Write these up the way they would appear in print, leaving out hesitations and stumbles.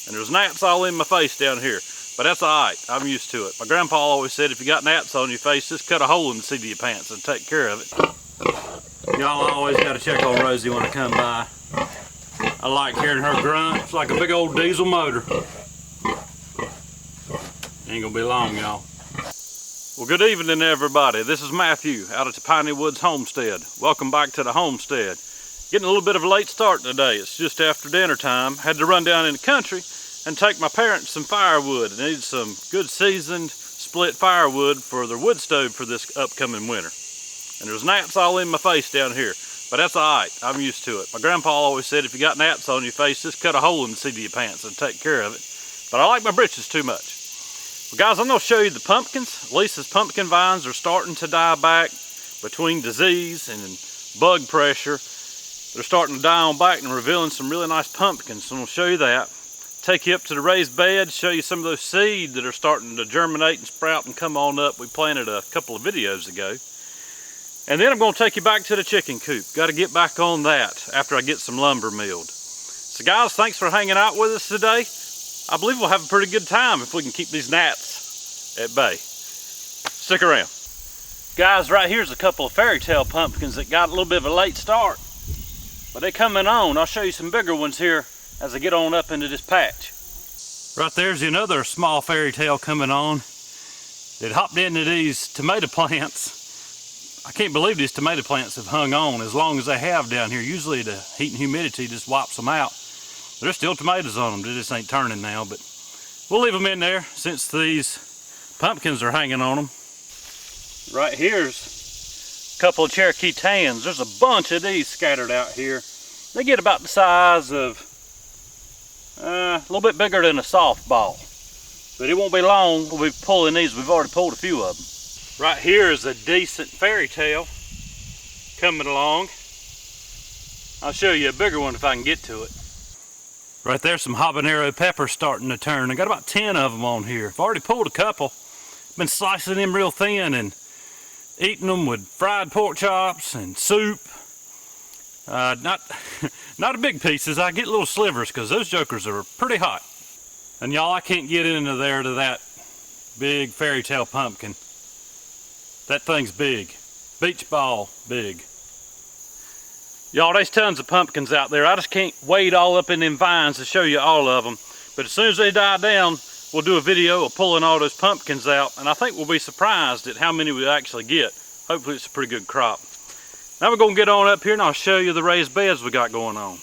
And there's gnats all in my face down here. But that's alright, I'm used to it. My grandpa always said if you got gnats on your face, just cut a hole in the seat of your pants and take care of it. Y'all always gotta check on Rosie when I come by. I like hearing her grunt. It's like a big old diesel motor. Ain't gonna be long, y'all. Well, good evening, everybody. This is Matthew out at the Piney Woods Homestead. Welcome back to the homestead. Getting a little bit of a late start today. It's just after dinner time. Had to run down in the country and take my parents some firewood. They need some good seasoned split firewood for their wood stove for this upcoming winter. And there's gnats all in my face down here, but that's alright, I'm used to it. My grandpa always said if you got gnats on your face, just cut a hole in the seat of your pants and take care of it. But I like my britches too much. Well guys, I'm going to show you the pumpkins. Lisa's pumpkin vines are starting to die back between disease and bug pressure. They're starting to die on back and revealing some really nice pumpkins, so I'm going to show you that. Take you up to the raised bed, show you some of those seeds that are starting to germinate and sprout and come on up. We planted a couple of videos ago. And then I'm going to take you back to the chicken coop. Got to get back on that after I get some lumber milled. So guys, thanks for hanging out with us today. I believe we'll have a pretty good time if we can keep these gnats at bay. Stick around. Guys, right here's a couple of fairy tale pumpkins that got a little bit of a late start. But they're coming on. I'll show you some bigger ones here as I get on up into this patch. Right there's another small fairy tale coming on. It hopped into these tomato plants. I can't believe these tomato plants have hung on as long as they have down here. Usually the heat and humidity just wipes them out. There's still tomatoes on them. They just ain't turning now, but we'll leave them in there since these pumpkins are hanging on them. Right here's a couple of Cherokee tans. There's a bunch of these scattered out here. They get about the size of a little bit bigger than a softball, but it won't be long we'll be pulling these. We've already pulled a few of them. Right here is a decent fairy tale coming along. I'll show you a bigger one if I can get to it. Right there's some habanero peppers starting to turn. I got about 10 of them on here. I've already pulled a couple. Been slicing them real thin and eating them with fried pork chops and soup. Not big pieces. I get little slivers because those jokers are pretty hot. And y'all, I can't get into there to that big fairy tale pumpkin. That thing's big. Beach ball big. Y'all, there's tons of pumpkins out there. I just can't wade all up in them vines to show you all of them. But as soon as they die down, we'll do a video of pulling all those pumpkins out. And I think we'll be surprised at how many we actually get. Hopefully it's a pretty good crop. Now we're going to get on up here and I'll show you the raised beds we got going on.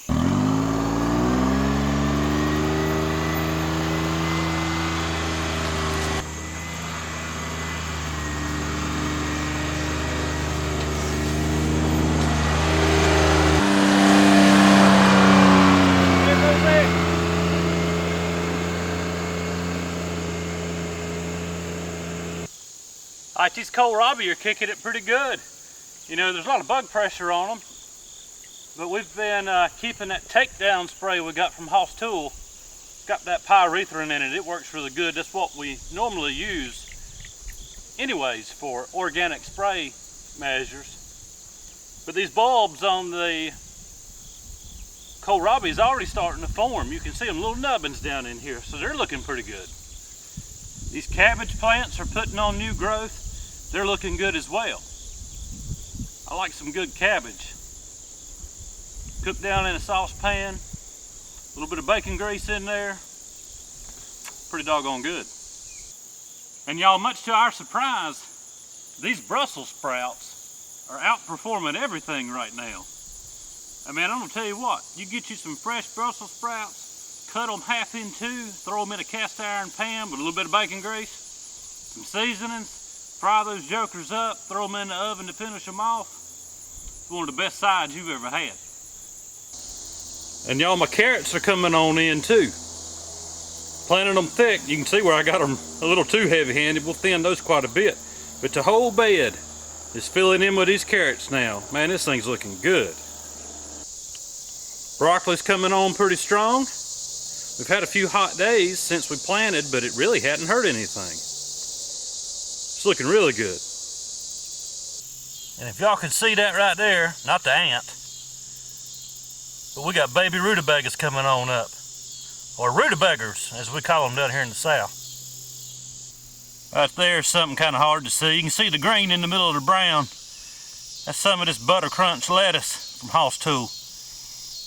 Alright, these kohlrabi are kicking it pretty good. You know, there's a lot of bug pressure on them, but we've been keeping that takedown spray we got from Hoss Tool. Got that pyrethrin in it. It works really good. That's what we normally use anyways for organic spray measures. But these bulbs on the kohlrabi is already starting to form. You can see them little nubbins down in here, so they're looking pretty good. These cabbage plants are putting on new growth. They're looking good as well. I like some good cabbage. Cooked down in a saucepan, a little bit of bacon grease in there. Pretty doggone good. And y'all, much to our surprise, these Brussels sprouts are outperforming everything right now. I mean, I'm gonna tell you what, you get you some fresh Brussels sprouts, cut them half in two, throw them in a cast iron pan with a little bit of bacon grease, some seasonings, fry those jokers up, throw them in the oven to finish them off. One of the best sides you've ever had. And y'all, my carrots are coming on in too. Planting them thick. You can see where I got them a little too heavy-handed. We'll thin those quite a bit. But the whole bed is filling in with these carrots now. Man, this thing's looking good. Broccoli's coming on pretty strong. We've had a few hot days since we planted, but it really hadn't hurt anything. It's looking really good. And if y'all can see that right there, not the ant, but we got baby rutabagas coming on up. or rutabagas, as we call them down here in the south. Right there's something kind of hard to see. You can see the green in the middle of the brown. That's some of this butter crunch lettuce from Hoss Tool.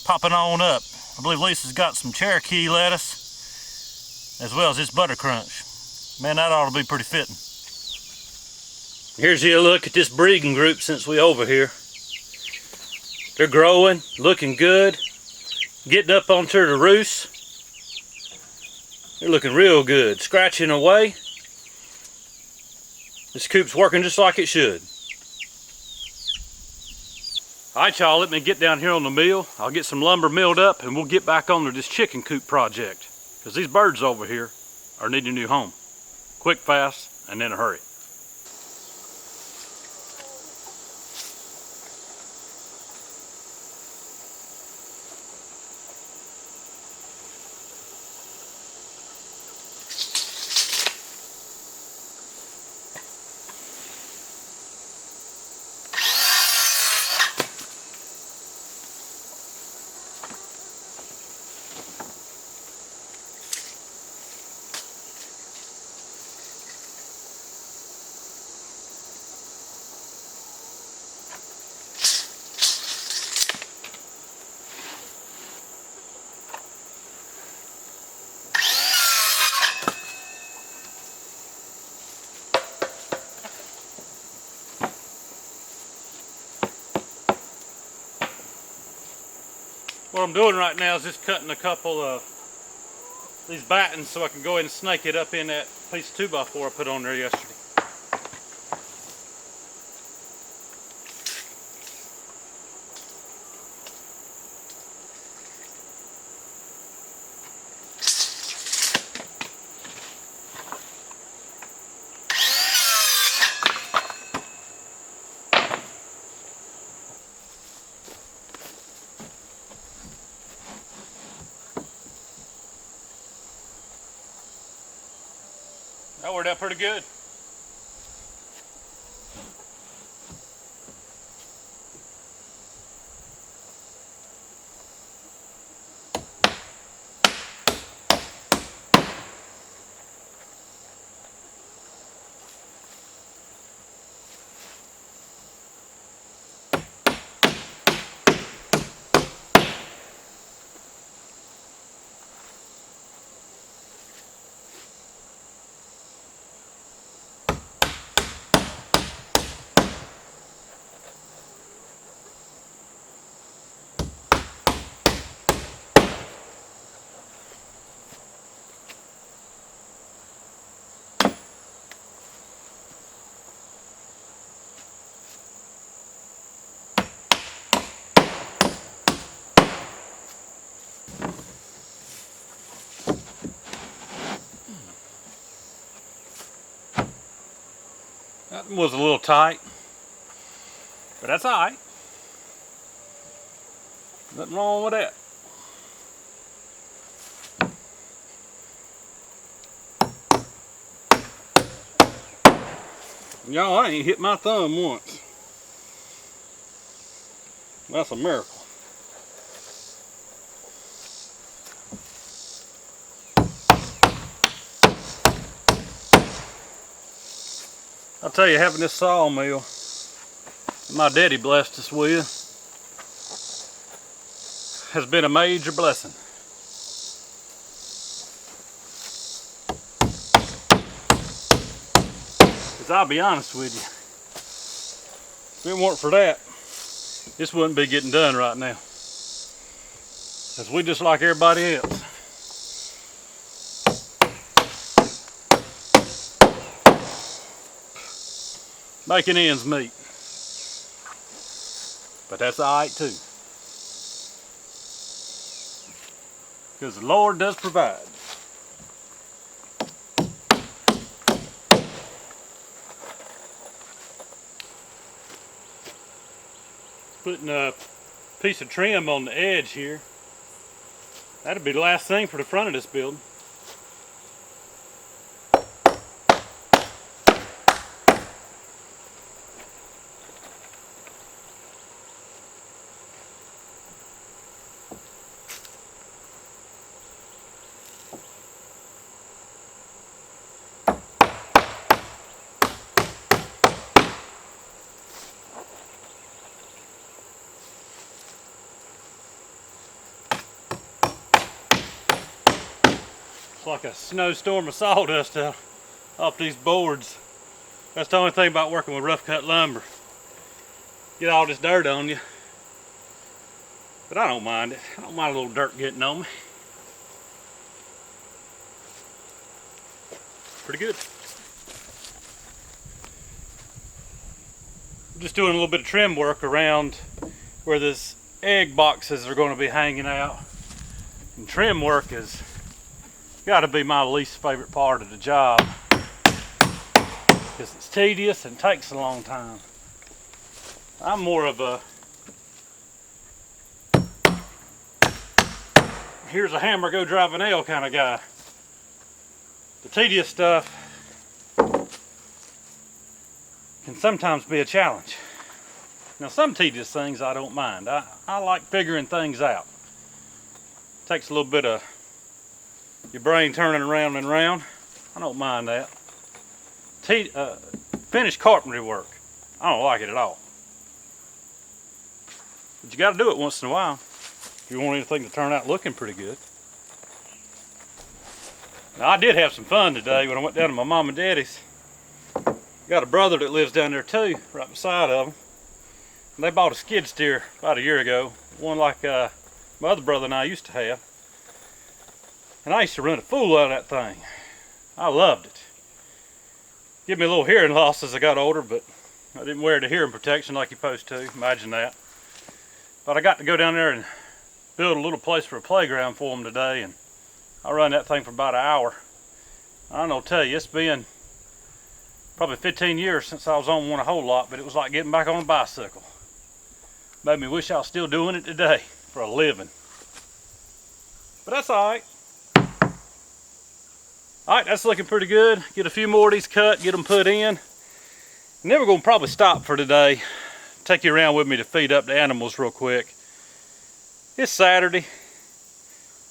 Popping on up. I believe Lisa's got some Cherokee lettuce, as well as this butter crunch. Man, that ought to be pretty fitting. Here's a look at this breeding group since we over here. They're growing, looking good, getting up onto the roost. They're looking real good, scratching away. This coop's working just like it should. Alright y'all, let me get down here on the mill. I'll get some lumber milled up and we'll get back on to this chicken coop project. Because these birds over here are needing a new home. Quick, fast, and in a hurry. What I'm doing right now is just cutting a couple of these battens so I can go ahead and snake it up in that piece of 2x4 I put on there yesterday. That worked out pretty good. That was a little tight, but that's all right. Nothing wrong with that. Y'all, I ain't hit my thumb once. That's a miracle. I'll tell you, having this sawmill my daddy blessed us with has been a major blessing. Because I'll be honest with you, if it weren't for that, this wouldn't be getting done right now. Because we just like everybody else. Making ends meet. But that's alright too. Because the Lord does provide. Putting a piece of trim on the edge here. That'll be the last thing for the front of this building. It's like a snowstorm of sawdust off these boards. That's the only thing about working with rough cut lumber. Get all this dirt on you. But I don't mind it. I don't mind a little dirt getting on me. Pretty good. I'm just doing a little bit of trim work around where this egg boxes are going to be hanging out. And trim work has got to be my least favorite part of the job, because it's tedious and takes a long time. I'm more of a here's a hammer, go drive a nail kind of guy. The tedious stuff can sometimes be a challenge. Now, some tedious things I don't mind. I like figuring things out. Takes a little bit of your brain turning around and around. I don't mind that. Finished carpentry work, I don't like it at all. But you got to do it once in a while if you want anything to turn out looking pretty good. Now, I did have some fun today when I went down to my mom and daddy's. Got a brother that lives down there too, right beside of them. And they bought a skid steer about a year ago, one like my other brother and I used to have. And I used to run a fool out of that thing. I loved it. Give me a little hearing loss as I got older, but I didn't wear the hearing protection like you're supposed to. Imagine that. But I got to go down there and build a little place for a playground for them today, and I run that thing for about an hour. I don't know, tell you, it's been probably 15 years since I was on one a whole lot, but it was like getting back on a bicycle. Made me wish I was still doing it today for a living. But that's alright. Alright, that's looking pretty good. Get a few more of these cut, get them put in. And then we're going to probably stop for today. Take you around with me to feed up the animals real quick. It's Saturday.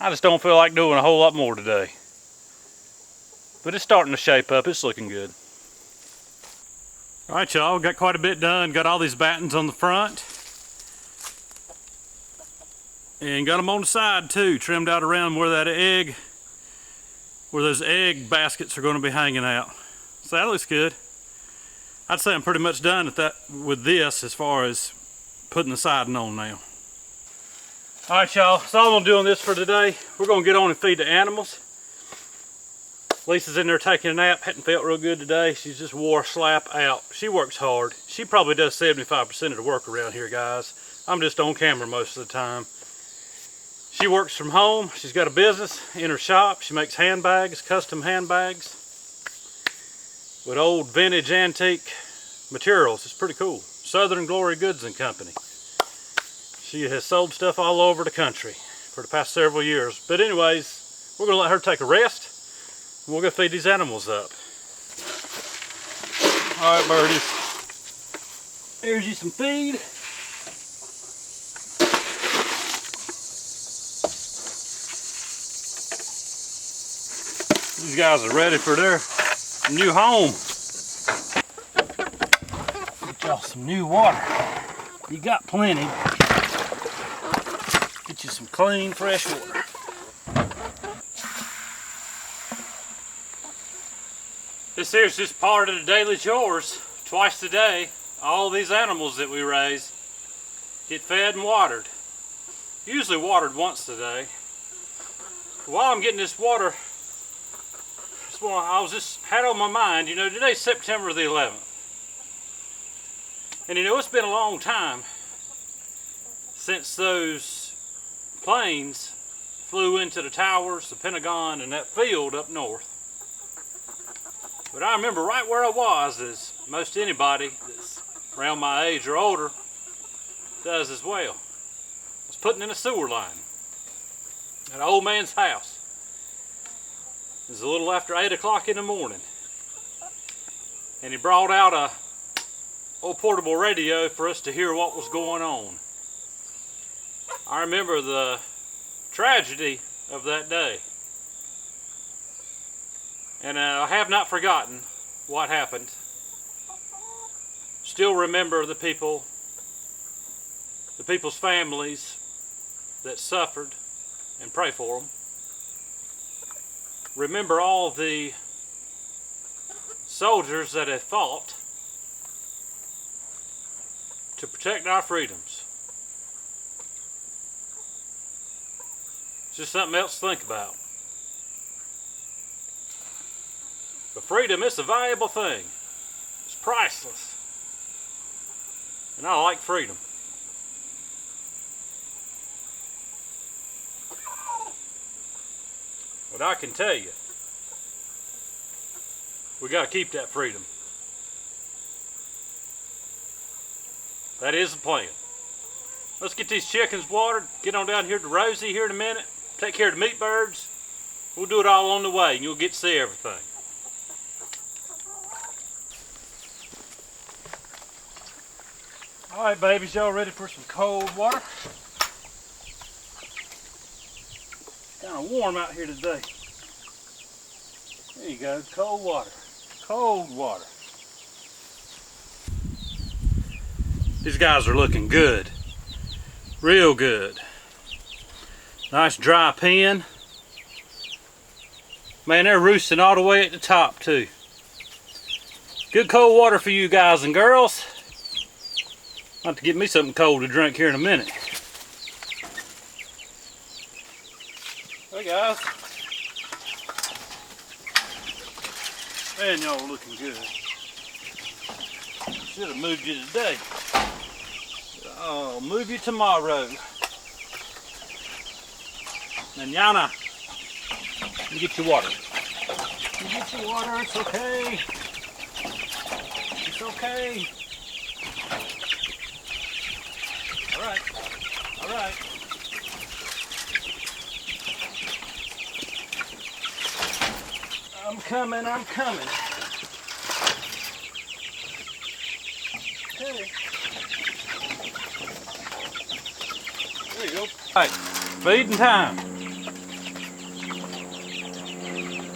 I just don't feel like doing a whole lot more today. But it's starting to shape up. It's looking good. Alright, y'all, got quite a bit done. Got all these battens on the front. And got them on the side too, trimmed out around where those egg baskets are going to be hanging out. So that looks good. I'd say I'm pretty much done with this as far as putting the siding on now. Alright, y'all, that's all I'm doing this for today. We're going to get on and feed the animals. Lisa's in there taking a nap. Hadn't felt real good today. She's just wore slap out. She works hard. She probably does 75% of the work around here, guys. I'm just on camera most of the time. She works from home. She's got a business in her shop. She makes handbags, custom handbags with old vintage antique materials. It's pretty cool. Southern Glory Goods and Company. She has sold stuff all over the country for the past several years. But anyways, we're going to let her take a rest. We'll go feed these animals up. Alright, birdies. Here's you some feed. These guys are ready for their new home. Get y'all some new water. You got plenty. Get you some clean, fresh water. This here's just part of the daily chores. Twice a day, all these animals that we raise get fed and watered. Usually watered once a day. While I'm getting this water, I was just had on my mind, you know, today's September the 11th. And you know, it's been a long time since those planes flew into the towers, the Pentagon, and that field up north. But I remember right where I was, as most anybody that's around my age or older does as well. I was putting in a sewer line at an old man's house. It was a little after 8 o'clock in the morning. And he brought out a old portable radio for us to hear what was going on. I remember the tragedy of that day. And I have not forgotten what happened. Still remember the people's families that suffered, and pray for them. remember all the soldiers that have fought to protect our freedoms. It's just something else to think about. But freedom is a valuable thing. It's priceless. And I like freedom. But I can tell you, we got to keep that freedom. That is the plan. Let's get these chickens watered, get on down here to Rosie here in a minute, take care of the meat birds. We'll do it all on the way and you'll get to see everything. Alright babies, y'all ready for some cold water? Kind of warm out here today. There you go, cold water. Cold water. These guys are looking good. Real good. Nice dry pen. Man, they're roosting all the way at the top too. Good cold water for you guys and girls. I'll have to get me something cold to drink here in a minute. Hey guys. Man, y'all are looking good. Should have moved you today. I'll move you tomorrow. Manana, you get your water. You get your water, it's okay. It's okay. Alright, alright. I'm coming, I'm coming. Okay. There you go. Alright, feeding time.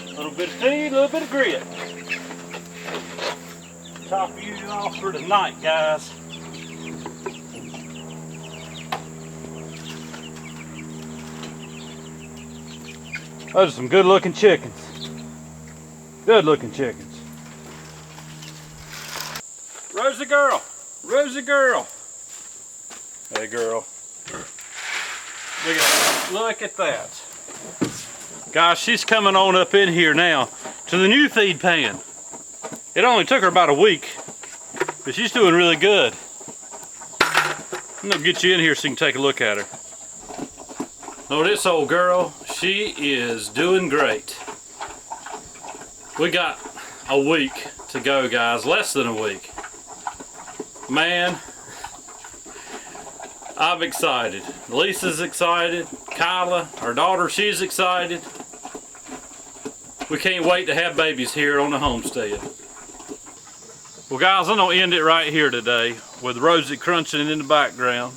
A little bit of feed, a little bit of grit. Top you off for tonight, guys. Those are some good looking chickens. Good looking chickens. Rosie girl, Rosie girl. Hey girl. Look at that. Guys, she's coming on up in here now to the new feed pan. It only took her about a week, but she's doing really good. I'm gonna get you in here so you can take a look at her. Oh, this old girl, she is doing great. We got a week to go, guys, less than a week. Man, I'm excited. Lisa's excited. Kyla, our daughter, she's excited. We can't wait to have babies here on the homestead. Well guys, I'm gonna end it right here today with Rosie crunching in the background.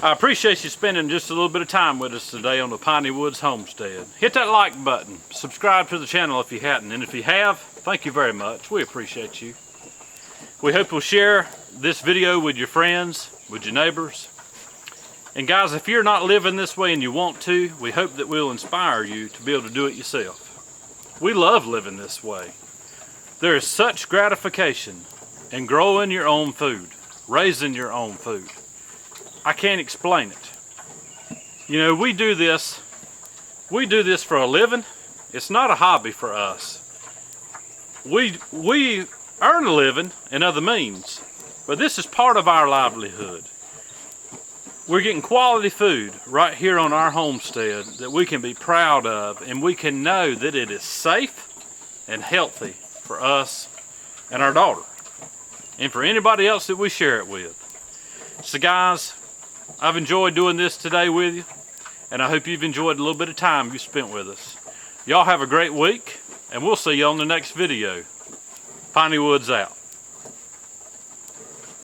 I appreciate you spending just a little bit of time with us today on the Piney Woods Homestead. Hit that like button, subscribe to the channel if you hadn't, and if you have, thank you very much. We appreciate you. We hope you'll share this video with your friends, with your neighbors. And guys, if you're not living this way and you want to, we hope that we'll inspire you to be able to do it yourself. We love living this way. There is such gratification in growing your own food, raising your own food. I can't explain it. You know, we do this for a living. It's not a hobby for us. We earn a living in other means, but this is part of our livelihood. We're getting quality food right here on our homestead that we can be proud of, and we can know that it is safe and healthy for us and our daughter, and for anybody else that we share it with. So guys, I've enjoyed doing this today with you, and I hope you've enjoyed a little bit of time you spent with us. Y'all have a great week, and we'll see you on the next video. Piney Woods out.